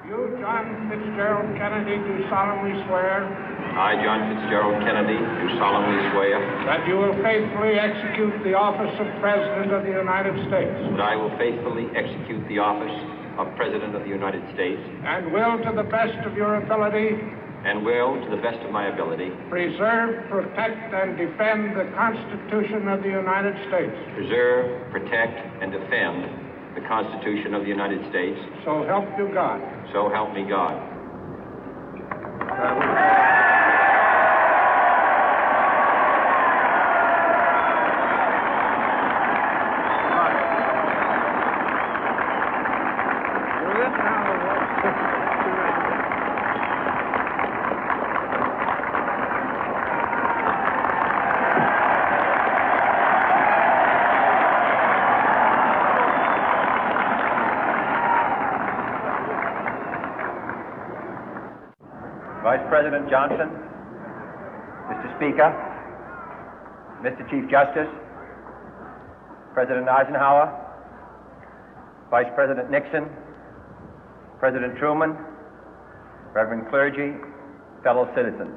You, John Fitzgerald Kennedy, do solemnly swear. I, John Fitzgerald Kennedy, do solemnly swear. That you will faithfully execute the office of President of the United States. That I will faithfully execute the office of President of the United States. And will, to the best of your ability. And will, to the best of my ability. Preserve, protect, and defend the Constitution of the United States. Preserve, protect, and defend the Constitution of the United States. So help you God. So help me God. Vice President Johnson, Mr. Speaker, Mr. Chief Justice, President Eisenhower, Vice President Nixon, President Truman, Reverend clergy, fellow citizens.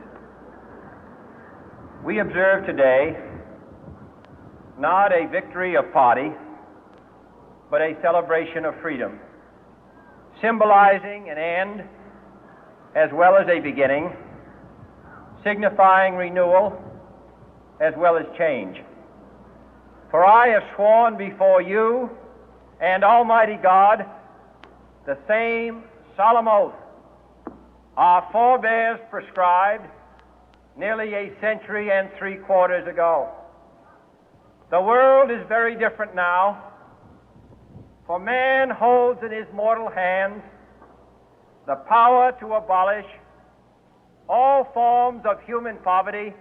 We observe today not a victory of party, but a celebration of freedom, symbolizing an end as well as a beginning, signifying renewal as well as change. For I have sworn before you and Almighty God the same solemn oath our forebears prescribed nearly a century and 3/4 ago. The world is very different now, for man holds in his mortal hands the power to abolish all forms of human poverty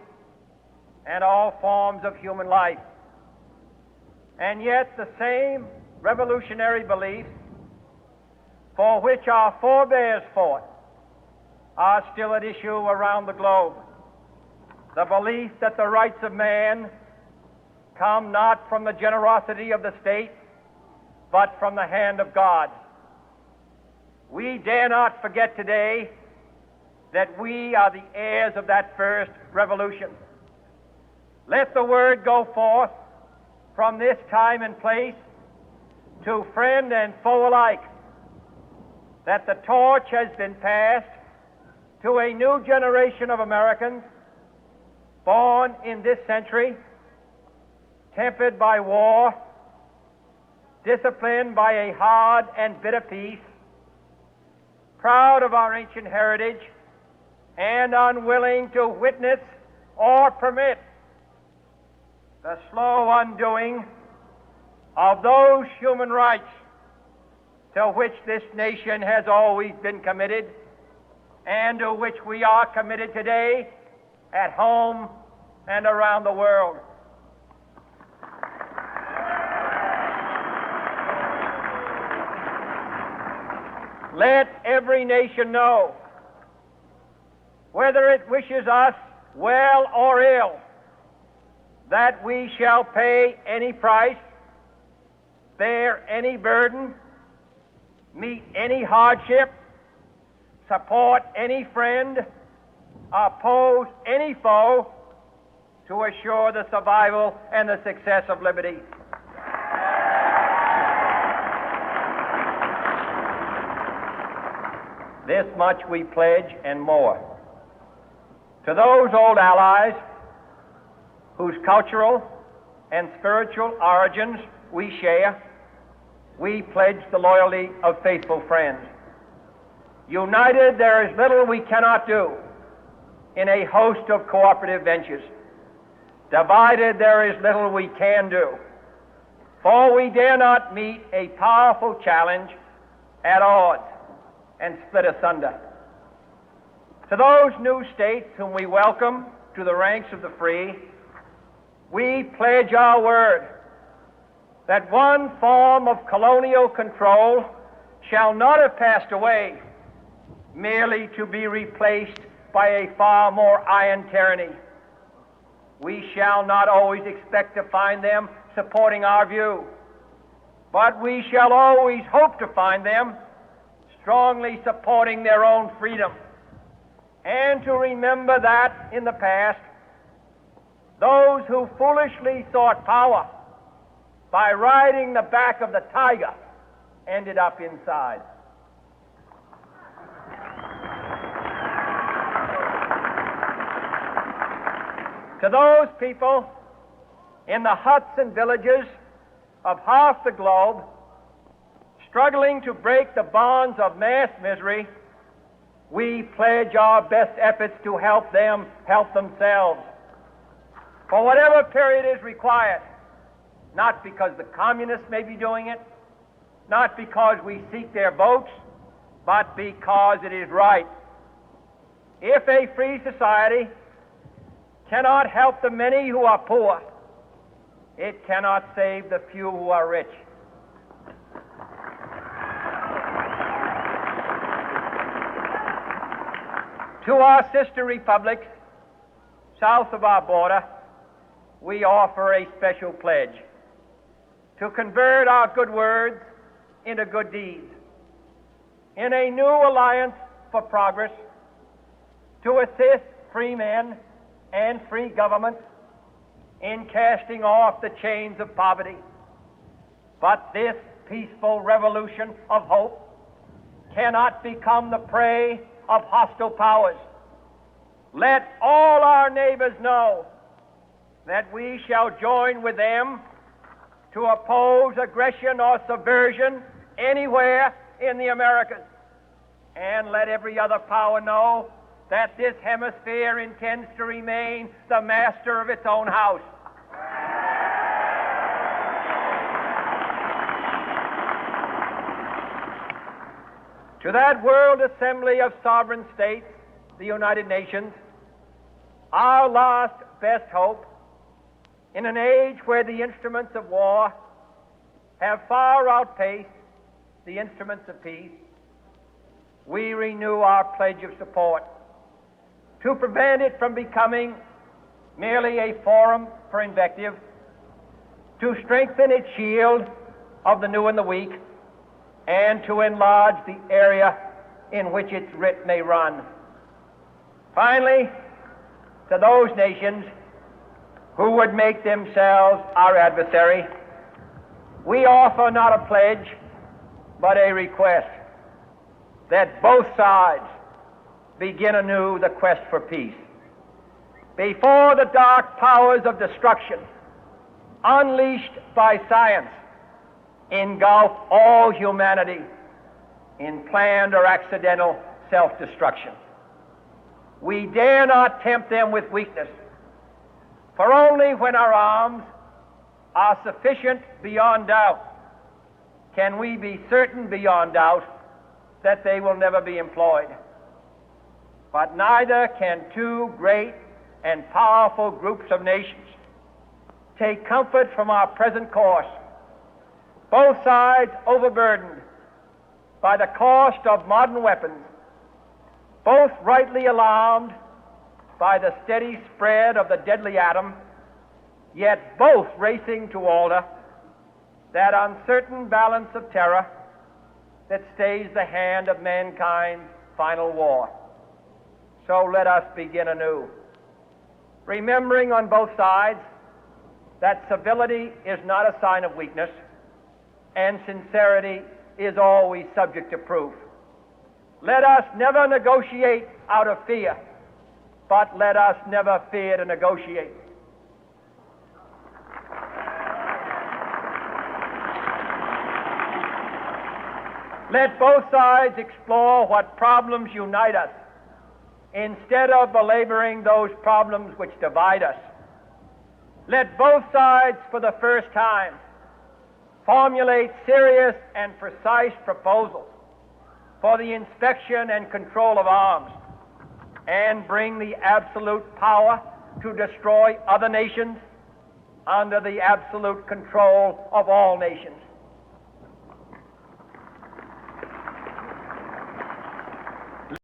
and all forms of human life. And yet the same revolutionary beliefs for which our forebears fought are still at issue around the globe. The belief that the rights of man come not from the generosity of the state, but from the hand of God. We dare not forget today that we are the heirs of that first revolution. Let the word go forth from this time and place to friend and foe alike that the torch has been passed to a new generation of Americans born in this century, tempered by war, disciplined by a hard and bitter peace, proud of our ancient heritage, and unwilling to witness or permit the slow undoing of those human rights to which this nation has always been committed and to which we are committed today at home and around the world. Let every nation know, whether it wishes us well or ill, that we shall pay any price, bear any burden, meet any hardship, support any friend, oppose any foe to assure the survival and the success of liberty. This much we pledge and more. To those old allies whose cultural and spiritual origins we share, we pledge the loyalty of faithful friends. United, there is little we cannot do in a host of cooperative ventures. Divided, there is little we can do, for we dare not meet a powerful challenge at odds and split asunder. To those new states whom we welcome to the ranks of the free, we pledge our word that one form of colonial control shall not have passed away, merely to be replaced by a far more iron tyranny. We shall not always expect to find them supporting our view, but we shall always hope to find them strongly supporting their own freedom, and to remember that in the past, those who foolishly sought power by riding the back of the tiger ended up inside. To those people in the huts and villages of half the globe struggling to break the bonds of mass misery, we pledge our best efforts to help them help themselves for whatever period is required, not because the communists may be doing it, not because we seek their votes, but because it is right. If a free society cannot help the many who are poor, it cannot save the few who are rich. To our sister republics south of our border, we offer a special pledge to convert our good words into good deeds, in a new alliance for progress, to assist free men and free governments in casting off the chains of poverty. But this peaceful revolution of hope cannot become the prey of hostile powers. Let all our neighbors know that we shall join with them to oppose aggression or subversion anywhere in the Americas. And let every other power know that this hemisphere intends to remain the master of its own house. To that World Assembly of Sovereign States, the United Nations, our last best hope, in an age where the instruments of war have far outpaced the instruments of peace, we renew our pledge of support to prevent it from becoming merely a forum for invective, to strengthen its shield of the new and the weak, and to enlarge the area in which its writ may run. Finally, to those nations who would make themselves our adversary, we offer not a pledge, but a request that both sides begin anew the quest for peace. Before the dark powers of destruction, unleashed by science, engulf all humanity in planned or accidental self-destruction, we dare not tempt them with weakness, for only when our arms are sufficient beyond doubt can we be certain beyond doubt that they will never be employed. But neither can two great and powerful groups of nations take comfort from our present course, both sides overburdened by the cost of modern weapons, both rightly alarmed by the steady spread of the deadly atom, yet both racing to alter that uncertain balance of terror that stays the hand of mankind's final war. So let us begin anew, remembering on both sides that civility is not a sign of weakness, and sincerity is always subject to proof. Let us never negotiate out of fear, but let us never fear to negotiate. Let both sides explore what problems unite us, instead of belaboring those problems which divide us. Let both sides, for the first time, formulate serious and precise proposals for the inspection and control of arms, and bring the absolute power to destroy other nations under the absolute control of all nations.